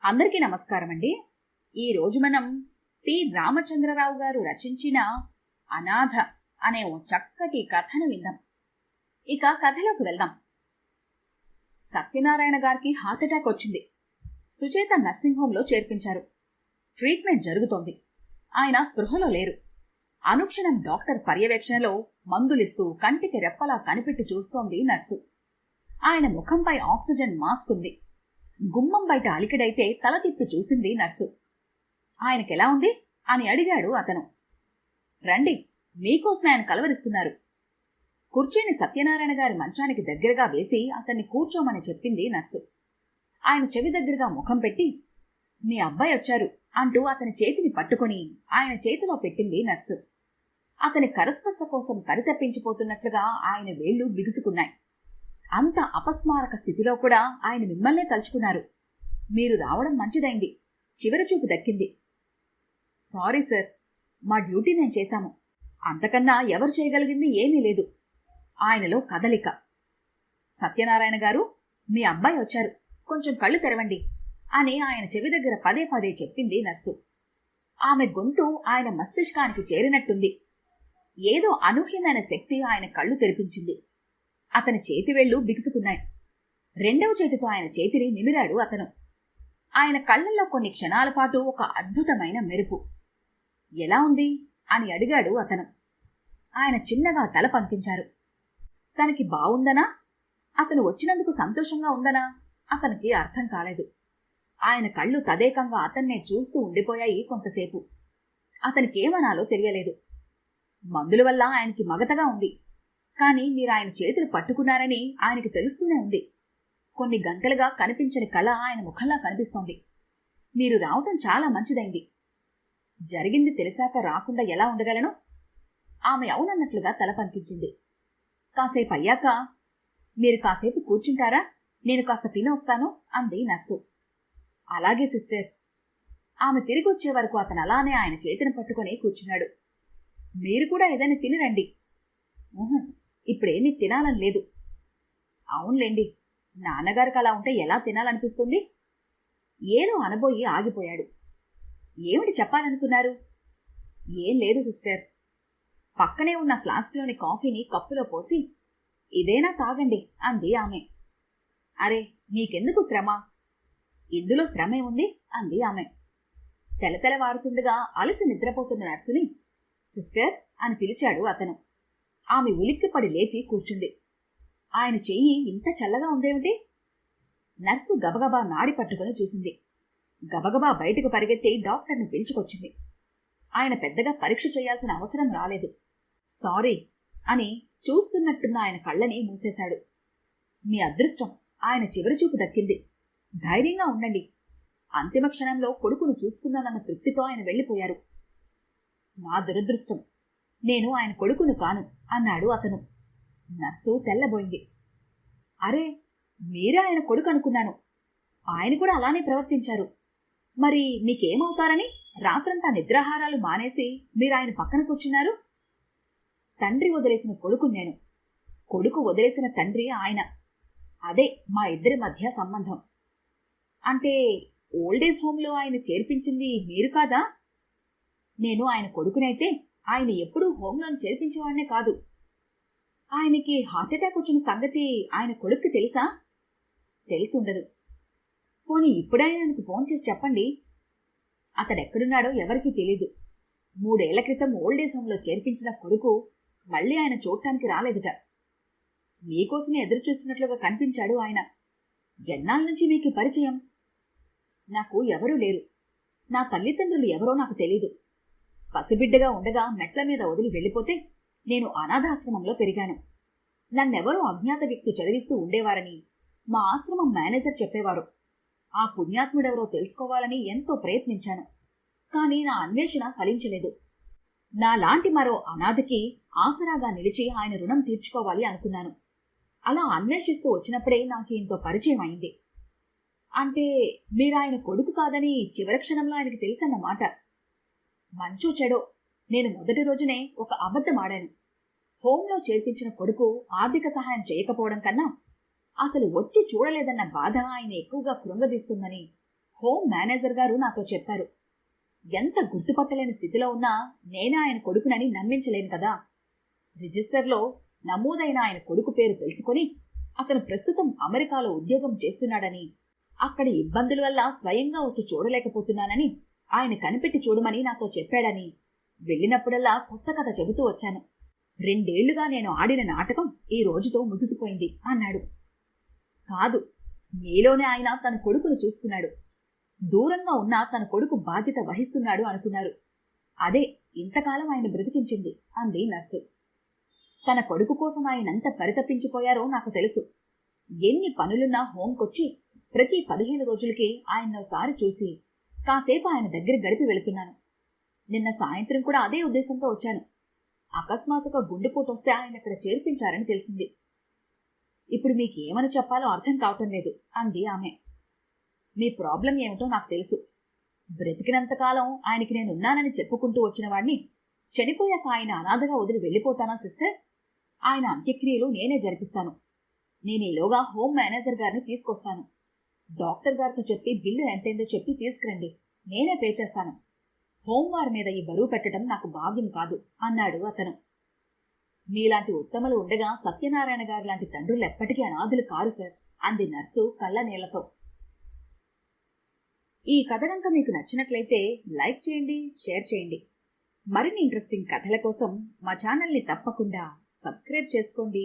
అందరికీ నమస్కారం అండి. ఈరోజు మనం టి రామచంద్రరావు గారు రచించిన అనాథ అనే ఓ చక్కటి కథను విందాం. ఇక కథలోకి వెళ్దాం. సత్యనారాయణ గారికి హార్ట్అటాక్ వచ్చింది. సుచేత నర్సింగ్ హోంలో చేర్పించారు. ట్రీట్మెంట్ జరుగుతోంది. ఆయన స్పృహలో లేరు. అనుక్షణం డాక్టర్ పర్యవేక్షణలో మందులిస్తూ కంటికి రెప్పలా కనిపెట్టి చూస్తోంది నర్సు. ఆయన ముఖంపై ఆక్సిజన్ మాస్క్ ఉంది. గుమ్మం బయట అలికిడైతే తల తిప్పి చూసింది నర్సు. ఆయనకెలా ఉంది అని అడిగాడు అతను. రండి, మీకోసమే ఆయన కలవరిస్తున్నారు. కుర్చీని సత్యనారాయణ గారి మంచానికి దగ్గరగా వేసి అతన్ని కూర్చోమని చెప్పింది నర్సు. ఆయన చెవి దగ్గరగా ముఖం పెట్టి, మీ అబ్బాయి వచ్చారు అంటూ అతని చేతిని పట్టుకుని ఆయన చేతిలో పెట్టింది నర్సు. అతని కరస్పర్శ కోసం పరితప్పించిపోతున్నట్లుగా ఆయన వేళ్లు బిగుసుకున్నాయి. అంత అపస్మారక స్థితిలో కూడా ఆయన మిమ్మల్నే తలుచుకున్నారు. మీరు రావడం మంచిదైంది. చివరి చూపు దక్కింది. సారీ సార్, మా డ్యూటీ మేం చేశాము. అంతకన్నా ఎవరు చేయగలిగింది ఏమీ లేదు. ఆయనలో కదలిక. సత్యనారాయణ గారు, మీ అబ్బాయి వచ్చారు, కొంచెం కళ్ళు తెరవండి అని ఆయన చెవి దగ్గర పదే పదే చెప్పింది నర్సు. ఆమె గొంతు ఆయన మస్తిష్కానికి చేరినట్టుంది. ఏదో అనూహ్యమైన శక్తి ఆయన కళ్ళు తెరిపించింది. అతని చేతివేళ్లు బిగుసుకున్నాయి. రెండవ చేతితో ఆయన చేతిని నిమిరాడు అతను. ఆయన కళ్లల్లో కొన్ని క్షణాల పాటు ఒక అద్భుతమైన మెరుపు. ఎలా ఉంది అని అడిగాడు అతను. ఆయన చిన్నగా తల పంకించారు. తనకి బావుందనా, అతను వచ్చినందుకు సంతోషంగా ఉందనా అతనికి అర్థం కాలేదు. ఆయన కళ్ళు తదేకంగా అతన్నే చూస్తూ ఉండిపోయాయి కొంతసేపు. అతనికేమనాలో తెలియలేదు. మందుల వల్ల ఆయనకి మగతగా ఉంది, కానీ మీరు ఆయన చేతులు పట్టుకున్నారని ఆయనకి తెలుస్తూనే ఉంది. కొన్ని గంటలుగా కనిపించని కళ ఆయన ముఖంలా కనిపిస్తోంది. మీరు రావటం చాలా మంచిదైంది. జరిగింది తెలిసాక రాకుండా ఎలా ఉండగలను? ఆమె అవునన్నట్లుగా తల పంకించింది. కాసేపు అయ్యాక, మీరు కాసేపు కూర్చుంటారా, నేను కాస్త తినొస్తాను అంది నర్సు. అలాగే సిస్టర్. ఆమె తిరిగొచ్చే వరకు అతను అలానే ఆయన చేతిని పట్టుకుని కూర్చున్నాడు. మీరు కూడా ఏదైనా తినిరండి. ఇప్పుడేమీ తినాలని లేదు. అవునులేండి, నాన్నగారికి అలా ఉంటే ఎలా తినాలనిపిస్తుంది? ఏదో అనబోయి ఆగిపోయాడు. ఏమిటి చెప్పాలనుకున్నారు? ఏం లేదు సిస్టర్. పక్కనే ఉన్న ఫ్లాస్క్లోని కాఫీని కప్పులో పోసి, ఇదేనా తాగండి అంది ఆమె. అరే, మీకెందుకు శ్రమ? ఇందులో శ్రమేముంది అంది ఆమె. తెలతెలవారుతుండగా అలసి నిద్రపోతున్న నర్సుని సిస్టర్ అని పిలిచాడు అతను. ఆమె ఉలిక్కిపడి లేచి కూర్చుంది. ఆయన చెయ్యి ఇంత చల్లగా ఉందేమిటి? నర్సు గబగబా నాడి పట్టుకుని చూసింది. గబగబా బయటకు పరిగెత్తి డాక్టర్ని పిలుచుకొచ్చింది. ఆయన పెద్దగా పరీక్ష చేయాల్సిన అవసరం రాలేదు. సారీ అని చూస్తున్నట్టున్న ఆయన కళ్ళని మూసేశాడు. మీ అదృష్టం, ఆయన చివరి చూపు దక్కింది. ధైర్యంగా ఉండండి. అంతిమ క్షణంలో కొడుకును చూసుకున్నానన్న తృప్తితో ఆయన వెళ్ళిపోయారు. నా దురదృష్టం, నేను ఆయన కొడుకును కాను అన్నాడు అతను. నర్సు తెల్లబోయింది. అరే, మీరే ఆయన కొడుకు అనుకున్నాను. ఆయన కూడా అలానే ప్రవర్తించారు. మరి మీకేమవుతారని రాత్రంతా నిద్రాహారాలు మానేసి మీరు ఆయన పక్కన కూర్చున్నారు? తండ్రి వదిలేసిన కొడుకు నేను, కొడుకు వదిలేసిన తండ్రి ఆయన. అదే మా ఇద్దరి మధ్య సంబంధం. అంటే ఓల్డేజ్ హోంలో ఆయన చేర్పించింది మీరు కాదా? నేను ఆయన కొడుకునైతే ఆయన ఎప్పుడూ హోంలోని చేర్పించేవాళ్నే కాదు. ఆయనకి హార్ట్అటాక్ వచ్చిన సంగతి ఆయన కొడుక్కి తెలుసా? తెలిసి ఉండదు. పోనీ ఇప్పుడే ఆయనకు ఫోన్ చేసి చెప్పండి. అతడెక్కడున్నాడో ఎవరికీ తెలీదు. 3 ఏళ్ల క్రితం ఓల్డేజ్ హోంలో చేర్పించిన కొడుకు మళ్లీ ఆయన చూడటానికి రాలేదుట. మీకోసమే ఎదురు చూస్తున్నట్లుగా కనిపించాడు ఆయన. ఎన్నాళ్ళ నుంచి మీకు పరిచయం? నాకు ఎవరూ లేరు. నా తల్లిదండ్రులు ఎవరో నాకు తెలీదు. పసిబిడ్డగా ఉండగా మెట్ల మీద వదిలి వెళ్ళిపోతే నేను అనాథాశ్రమంలో పెరిగాను. నన్నెవరో అజ్ఞాత వ్యక్తి చదివిస్తూ ఉండేవారని మా ఆశ్రమం మేనేజర్ చెప్పేవారు. ఆ పుణ్యాత్ముడెవరో తెలుసుకోవాలని ఎంతో ప్రయత్నించాను. కానీ నా అన్వేషణ ఫలించలేదు. నాలాంటి మరో అనాథకి ఆసరాగా నిలిచి ఆయన రుణం తీర్చుకోవాలి అనుకున్నాను. అలా అన్వేషిస్తూ వచ్చినప్పుడే నాకు ఇంతో పరిచయం అయింది. అంటే మీరాయన కొడుకు కాదని చివరి క్షణంలో ఆయనకి తెలుసన్నమాట. మంచో చెడో, నేను మొదటి రోజునే ఒక అబద్ధం ఆడాను. హోంలో చేర్పించిన కొడుకు ఆర్థిక సహాయం చేయకపోవడం కన్నా అసలు వచ్చి చూడలేదన్న బాధ ఆయన ఎక్కువగా కృంగదీస్తుందని హోమ్ మేనేజర్ గారు నాతో చెప్పారు. ఎంత గుర్తుపట్టలేని స్థితిలో ఉన్నా నేనే ఆయన కొడుకునని నమ్మించలేను కదా. రిజిస్టర్లో నమోదైన ఆయన కొడుకు పేరు తెలుసుకొని అతను ప్రస్తుతం అమెరికాలో ఉద్యోగం చేస్తున్నాడని, అక్కడి ఇబ్బందుల వల్ల స్వయంగా వచ్చి చూడలేకపోతున్నానని ఆయన కనిపెట్టి చూడమని నాతో చెప్పాడని వెళ్ళినప్పుడల్లా కొత్త కథ చెబుతూ వచ్చాను. 2 ఏళ్లుగా నేను ఆడిన నాటకం ఈ రోజుతో ముగిసిపోయింది అన్నాడు. కాదు, మీలోనే ఆయన తన కొడుకును చూసుకున్నాడు. దూరంగా ఉన్న తన కొడుకు బాధ్యత వహిస్తున్నాడు అనుకున్నారు. అదే ఇంతకాలం ఆయన బ్రతికించింది అంది నర్సు. తన కొడుకు కోసం ఆయనంత పరితపించిపోయారో నాకు తెలుసు. ఎన్ని పనులున్నా హోంకొచ్చి ప్రతి 15 రోజులకి ఆయన్నోసారి చూసి కాసేపు ఆయన దగ్గర గడిపి వెళుతున్నాను. నిన్న సాయంత్రం కూడా అదే ఉద్దేశంతో వచ్చాను. అకస్మాత్తుగా గుండెపోటొస్తే ఆయన ఇక్కడ చేర్పించారని తెలిసింది. ఇప్పుడు మీకేమని చెప్పాలో అర్థం కావటం లేదు అంది ఆమె. మీ ప్రాబ్లం ఏమిటో నాకు తెలుసు. బ్రతికినంతకాలం ఆయనకి నేనున్నానని చెప్పుకుంటూ వచ్చిన వాణ్ణి చనిపోయాక ఆయన అనాథగా వదిలి వెళ్ళిపోతానా సిస్టర్? ఆయన అంత్యక్రియలు నేనే జరిపిస్తాను. నేనీలోగా హోమ్ మేనేజర్ గారిని తీసుకొస్తాను. డాక్టర్ గారితో చెప్పి బిల్లు ఎంతైందో చెప్పి తీసుకురండి, నేనే పే చేస్తాను. హోంవారి మీద ఈ బరువు పెట్టడం నాకు భాగ్యం కాదు అన్నాడు అతను. మీలాంటి ఉత్తమలు ఉండగా సత్యనారాయణ గారు లాంటి తండ్రులు ఎప్పటికీ అనాథులు కారు సార్ అంది నర్సు కళ్ళ నీళ్లతో. ఈ కథ కనుక మీకు నచ్చినట్లయితే లైక్ చేయండి, షేర్ చేయండి. మరిన్ని ఇంట్రెస్టింగ్ కథల కోసం మా ఛానల్ని తప్పకుండా సబ్స్క్రైబ్ చేసుకోండి.